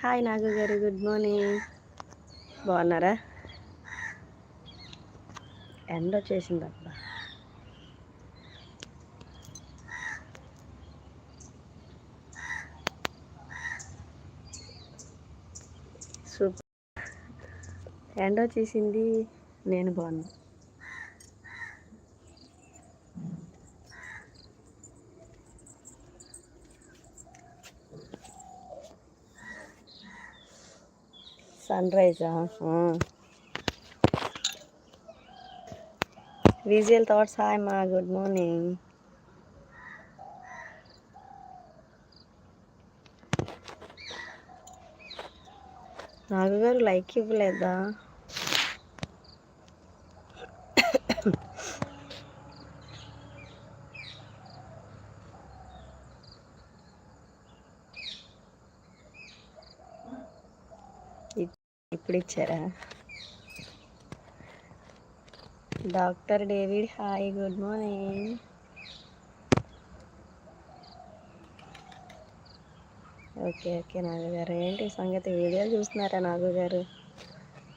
Hi నాగు గారు, good morning. బాగున్నారా? ఎండ వచ్చేసింది అబ్బా. సూపర్, ఎండ వచ్చేసింది. నేను బాగున్నా. సన్ రైజా? Visual thoughts. హాయ్ మా, good morning. Nagu garu like ఇవ్వలేదా? ఇప్పుడు ఇచ్చారా? Doctor David hi, good morning. Okay okay Nagu garu, ఏంటి సంగతి? వీడియోలు చూస్తున్నారా Nagu garu?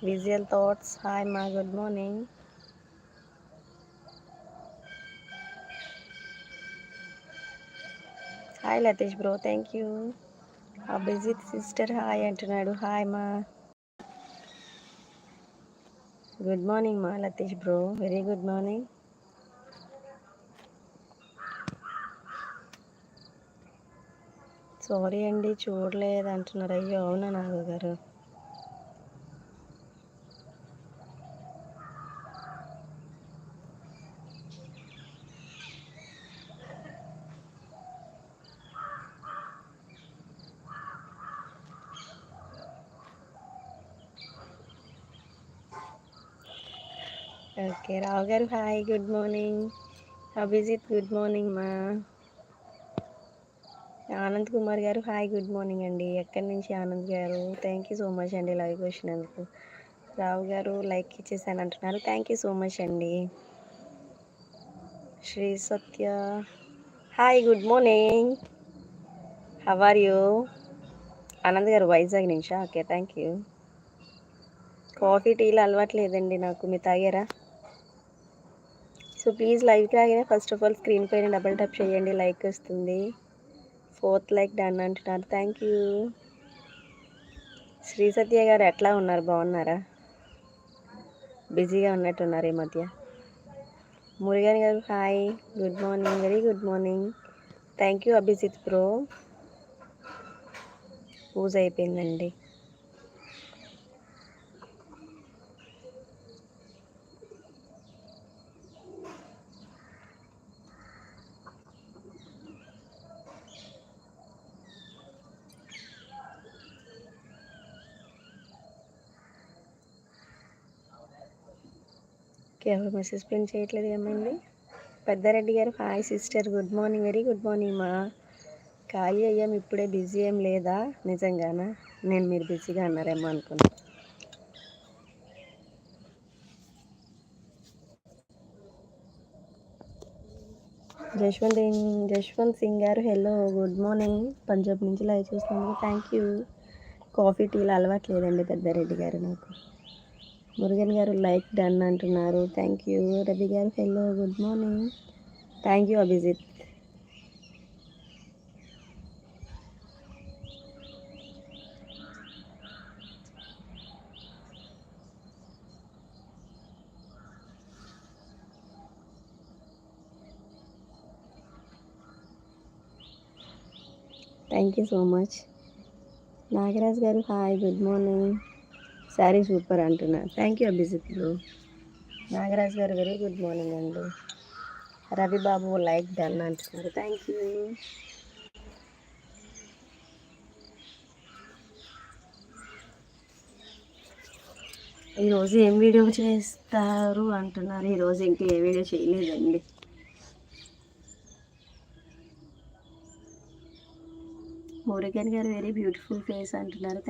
Visual thoughts hi మా, good morning. Hi Latheesh bro, thank you. Abhijit sister hi అంటున్నాడు. హాయ్ మా, గుడ్ మార్నింగ్ మా Latheesh bro, very good morning. Sorry అండి, చూడలేదు అంటున్నారు. అయ్యో అవునా నాగు గారు? Okay Rao garu hi, good morning. Abhijit good morning మా. ఆనంద్ కుమార్ గారు హాయ్, గుడ్ మార్నింగ్ అండి. ఎక్కడి నుంచి ఆనంద్ గారు? థ్యాంక్ యూ సో మచ్ అండి లైవ్కి వచ్చినందుకు. రావు గారు లైక్ ఇచ్చేసాను అంటున్నారు. థ్యాంక్ యూ సో మచ్ అండి. Shri Satya hi, good morning. How are you? Anand garu Vizag నుంచా? Okay thank you. కాఫీ టీలు అలవాట్లేదండి నాకు, మీరు తాగారా? సో ప్లీజ్ లైవ్కి రాగానే ఫస్ట్ ఆఫ్ ఆల్ స్క్రీన్ పైన డబుల్ టప్ చేయండి, లైక్ వస్తుంది. 4th లైక్ డన్ అంటున్నారు. Thank you. శ్రీ సత్య గారు ఎట్లా ఉన్నారు? బాగున్నారా? బిజీగా ఉన్నట్టున్నారు ఈ మధ్య. Murugan garu hi, good morning, very good morning. Thank you Abhijit bro. Puja అయిపోయిందండి. ఎవరు మెసేజ్ ప్రింట్ చేయట్లేదు, ఏమైంది? Peddareddy garu hi sister, good morning, very good morning మా. ఖాళీ అయ్యాం ఇప్పుడే, బిజీ ఏం లేదా? నిజంగానా? నేను మీరు బిజీగా అన్నారేమో అనుకున్నా. జశ్వంత్ సింగ్ గారు హలో, గుడ్ మార్నింగ్. పంజాబ్ నుంచి లైవ్ చూస్తున్నందుకు థ్యాంక్ యూ. కాఫీ టీలు అలవాట్లేదండి పెద్దారెడ్డి గారు నాకు. మురుగన్ గారు లైక్ డన్ అంటున్నారు. Thank you. Ravi garu hello, good morning. Thank you Abhijit. Thank you so much. Nagaraj garu hi, good morning. Sari super అంటున్నారు. Thank you Abhijit bro. Nagaraj garu very good morning అండి. రవి బాబు లైక్ డన్ అంటున్నారు. Thank you. ఈరోజు ఏం వీడియో చేస్తారు అంటున్నారు. ఈరోజు ఇంకా ఏ వీడియో చేయలేదండి. మురుగన్ గారు వెరీ బ్యూటిఫుల్ ఫేస్ అంటున్నారు.